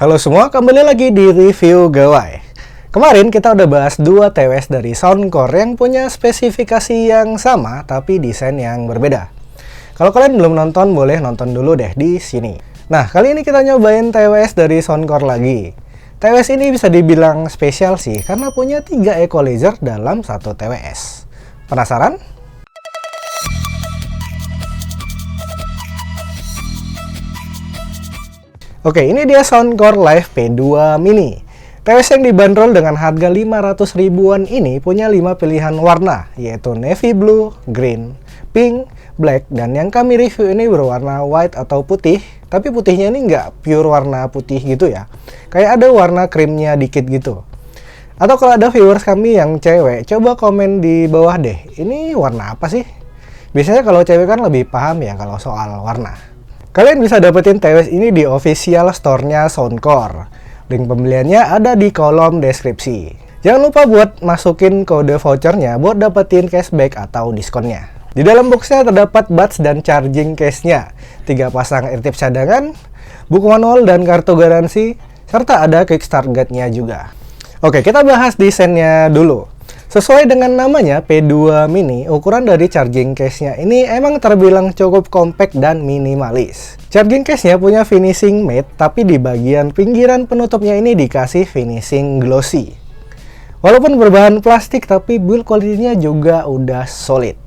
Halo semua, kembali lagi di Review Gawai. Kemarin kita udah bahas 2 TWS dari Soundcore yang punya spesifikasi yang sama tapi desain yang berbeda. Kalau kalian belum nonton, boleh nonton dulu deh di sini. Nah, kali ini kita nyobain TWS dari Soundcore lagi. TWS ini bisa dibilang spesial sih karena punya 3 equalizer dalam satu TWS. Penasaran? Oke, ini dia Soundcore Live P2 Mini. TWS yang dibanderol dengan harga 500 ribuan ini punya 5 pilihan warna, yaitu navy blue, green, pink, black, dan yang kami review ini berwarna white atau putih, tapi putihnya ini nggak pure warna putih gitu ya. Kayak ada warna krimnya dikit gitu. Atau kalau ada viewers kami yang cewek, coba komen di bawah deh, ini warna apa sih? Biasanya kalau cewek kan lebih paham ya kalau soal warna. Kalian bisa dapetin TWS ini di official store-nya Soundcore. Link pembeliannya ada di kolom deskripsi. Jangan lupa buat masukin kode vouchernya buat dapetin cashback atau diskonnya. Di dalam boxnya terdapat buds dan charging case-nya, 3 pasang AirTip cadangan, buku manual dan kartu garansi, serta ada quick start guide-nya juga. Oke, kita bahas desainnya dulu. Sesuai dengan namanya, P2 Mini, ukuran dari charging case-nya ini emang terbilang cukup compact dan minimalis. Charging case-nya punya finishing matte, tapi di bagian pinggiran penutupnya ini dikasih finishing glossy. Walaupun berbahan plastik, tapi build quality-nya juga udah solid.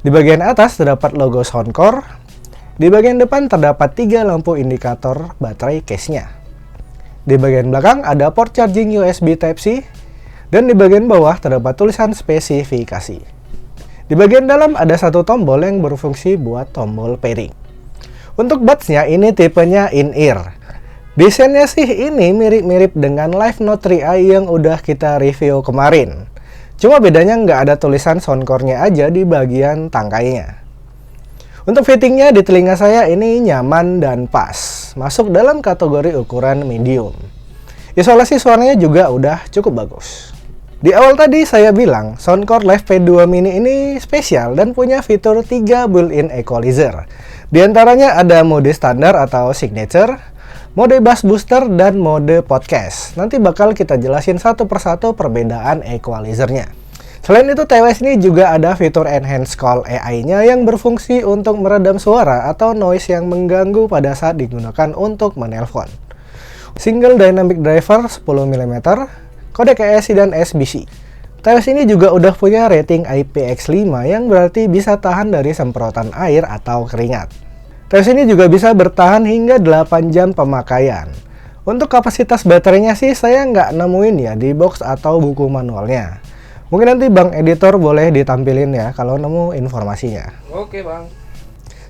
Di bagian atas terdapat logo Soundcore. Di bagian depan terdapat 3 lampu indikator baterai case-nya. Di bagian belakang ada port charging USB Type-C. Dan di bagian bawah terdapat tulisan spesifikasi. Di bagian dalam ada satu tombol yang berfungsi buat tombol pairing. Untuk buds-nya ini tipenya in-ear. Desainnya sih ini mirip-mirip dengan Live Note 3i yang udah kita review kemarin. Cuma bedanya nggak ada tulisan Soundcore-nya aja di bagian tangkainya. Untuk fittingnya di telinga saya ini nyaman dan pas. Masuk dalam kategori ukuran medium. Isolasi suaranya juga udah cukup bagus. Di awal tadi saya bilang, Soundcore Live P2 Mini ini spesial dan punya fitur 3 built-in equalizer. Di antaranya ada mode standar atau signature, mode bass booster, dan mode podcast. Nanti bakal kita jelasin satu persatu perbedaan equalizernya. Selain itu, TWS ini juga ada fitur Enhance Call AI-nya yang berfungsi untuk meredam suara atau noise yang mengganggu pada saat digunakan untuk menelpon. Single Dynamic Driver 10 mm, kodek ESI dan SBC. TWS ini juga udah punya rating IPX5 yang berarti bisa tahan dari semprotan air atau keringat. TWS ini juga bisa bertahan hingga 8 jam pemakaian. Untuk kapasitas baterainya sih saya nggak nemuin ya di box atau buku manualnya. Mungkin nanti Bang Editor boleh ditampilin ya kalau nemu informasinya. Oke Bang.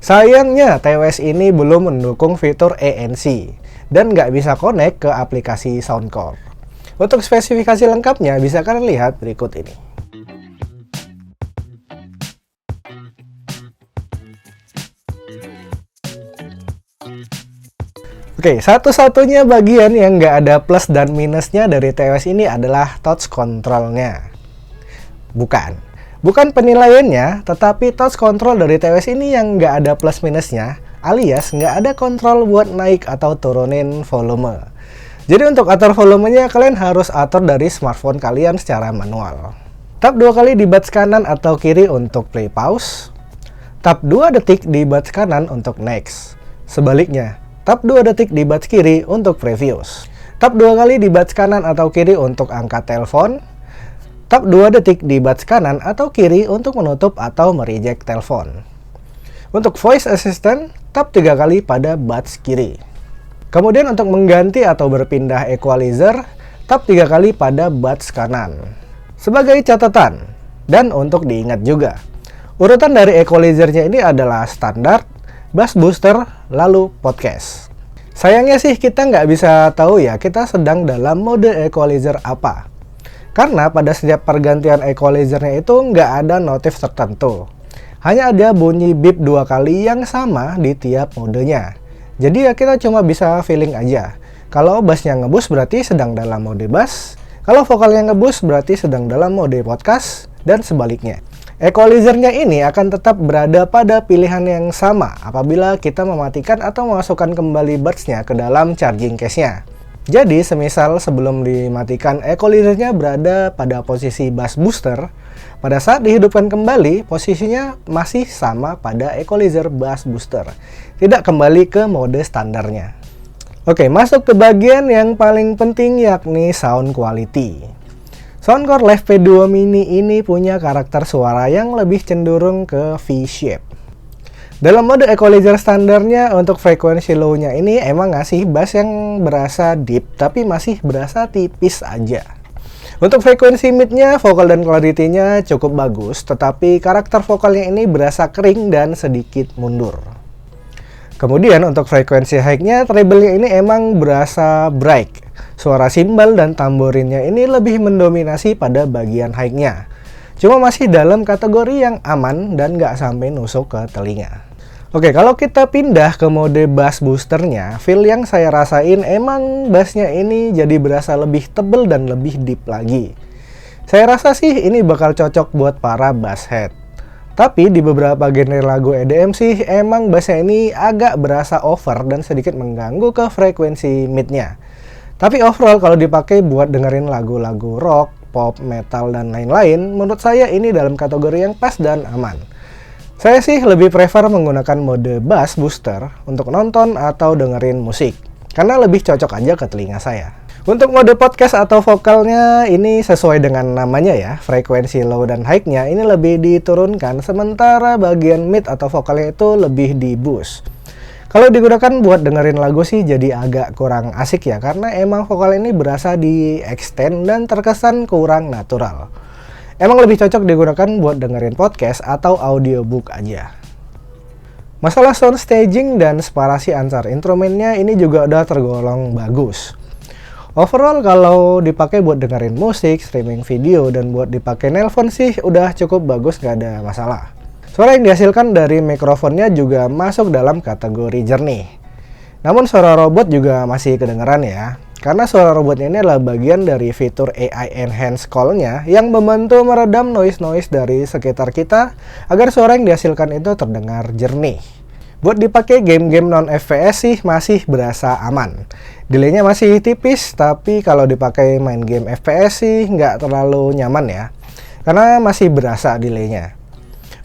Sayangnya TWS ini belum mendukung fitur ANC dan nggak bisa connect ke aplikasi Soundcore. Untuk spesifikasi lengkapnya bisa kalian lihat berikut ini. Oke, satu-satunya bagian yang nggak ada plus dan minusnya dari TWS ini adalah touch control-nya. Bukan penilaiannya, tetapi touch control dari TWS ini yang nggak ada plus minusnya, alias nggak ada kontrol buat naik atau turunin volume. Jadi untuk atur volumenya kalian harus atur dari smartphone kalian secara manual. Tap 2 kali di buds kanan atau kiri untuk play pause. Tap 2 detik di buds kanan untuk next. Sebaliknya, tap 2 detik di buds kiri untuk previous. Tap 2 kali di buds kanan atau kiri untuk angkat telepon. Tap 2 detik di buds kanan atau kiri untuk menutup atau mereject telepon. Untuk voice assistant, tap 3 kali pada buds kiri. Kemudian untuk mengganti atau berpindah equalizer, tap 3 kali pada buds kanan. Sebagai catatan, dan untuk diingat juga, urutan dari equalizernya ini adalah standar, bass booster, lalu podcast. Sayangnya sih kita nggak bisa tahu ya kita sedang dalam mode equalizer apa. Karena pada setiap pergantian equalizernya itu nggak ada notif tertentu. Hanya ada bunyi beep 2 kali yang sama di tiap modenya. Jadi ya kita cuma bisa feeling aja. Kalau bassnya ngebus berarti sedang dalam mode bass. Kalau vokalnya ngebus berarti sedang dalam mode podcast. Dan sebaliknya. Equalizer-nya ini akan tetap berada pada pilihan yang sama apabila kita mematikan atau memasukkan kembali buds-nya ke dalam charging case-nya. Jadi, semisal sebelum dimatikan equalizer-nya berada pada posisi bass booster, pada saat dihidupkan kembali, posisinya masih sama pada equalizer bass booster, tidak kembali ke mode standarnya. Oke, masuk ke bagian yang paling penting yakni sound quality. Soundcore Live P2 Mini ini punya karakter suara yang lebih cenderung ke V-shape. Dalam mode equalizer standarnya untuk frekuensi low-nya ini emang ngasih bass yang berasa deep, tapi masih berasa tipis aja. Untuk frekuensi mid-nya, vokal dan clarity-nya cukup bagus, tetapi karakter vokalnya ini berasa kering dan sedikit mundur. Kemudian untuk frekuensi high-nya, treble-nya ini emang berasa bright. Suara simbal dan tamborinnya ini lebih mendominasi pada bagian high-nya. Cuma masih dalam kategori yang aman dan nggak sampai nusuk ke telinga. Oke, kalau kita pindah ke mode bass boosternya, feel yang saya rasain emang bassnya ini jadi berasa lebih tebel dan lebih deep lagi. Saya rasa sih ini bakal cocok buat para bass head. Tapi di beberapa genre lagu EDM sih emang bassnya ini agak berasa over dan sedikit mengganggu ke frekuensi mid-nya. Tapi overall kalau dipakai buat dengerin lagu-lagu rock, pop, metal, dan lain-lain, menurut saya ini dalam kategori yang pas dan aman. Saya sih lebih prefer menggunakan mode bass booster untuk nonton atau dengerin musik, karena lebih cocok aja ke telinga saya. Untuk mode podcast atau vokalnya ini sesuai dengan namanya ya, frekuensi low dan high-nya ini lebih diturunkan, sementara bagian mid atau vokalnya itu lebih di boost. Kalau digunakan buat dengerin lagu sih jadi agak kurang asik ya, karena emang vokal ini berasa di extend dan terkesan kurang natural. Emang lebih cocok digunakan buat dengerin podcast atau audiobook aja. Masalah sound staging dan separasi antar instrumennya ini juga udah tergolong bagus. Overall kalau dipakai buat dengerin musik, streaming video, dan buat dipakai nelpon sih udah cukup bagus, gak ada masalah. Suara yang dihasilkan dari mikrofonnya juga masuk dalam kategori jernih. Namun suara robot juga masih kedengeran ya, karena suara robotnya ini adalah bagian dari fitur AI Enhanced Call-nya yang membantu meredam noise-noise dari sekitar kita agar suara yang dihasilkan itu terdengar jernih. Buat dipakai game-game non-FPS sih masih berasa aman. Delay-nya masih tipis, tapi kalau dipakai main game FPS sih nggak terlalu nyaman ya, karena masih berasa delay-nya.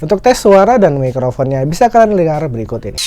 Untuk tes suara dan mikrofonnya bisa kalian dengar berikut ini.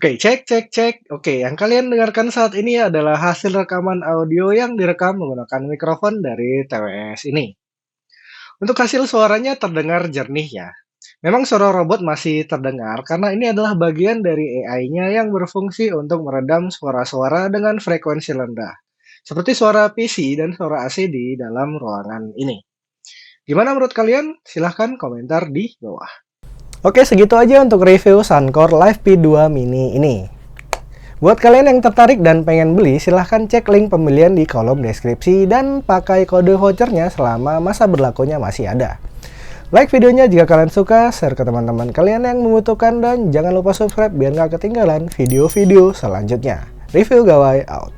Oke, cek. Oke, yang kalian dengarkan saat ini adalah hasil rekaman audio yang direkam menggunakan mikrofon dari TWS ini. Untuk hasil suaranya terdengar jernih ya. Memang suara robot masih terdengar karena ini adalah bagian dari AI-nya yang berfungsi untuk meredam suara-suara dengan frekuensi rendah. Seperti suara PC dan suara AC di dalam ruangan ini. Gimana menurut kalian? Silahkan komentar di bawah. Oke, segitu aja untuk review Soundcore Live P2 Mini ini. Buat kalian yang tertarik dan pengen beli, silahkan cek link pembelian di kolom deskripsi dan pakai kode vouchernya selama masa berlakunya masih ada. Like videonya jika kalian suka, share ke teman-teman kalian yang membutuhkan, dan jangan lupa subscribe biar gak ketinggalan video-video selanjutnya. Review Gawai out.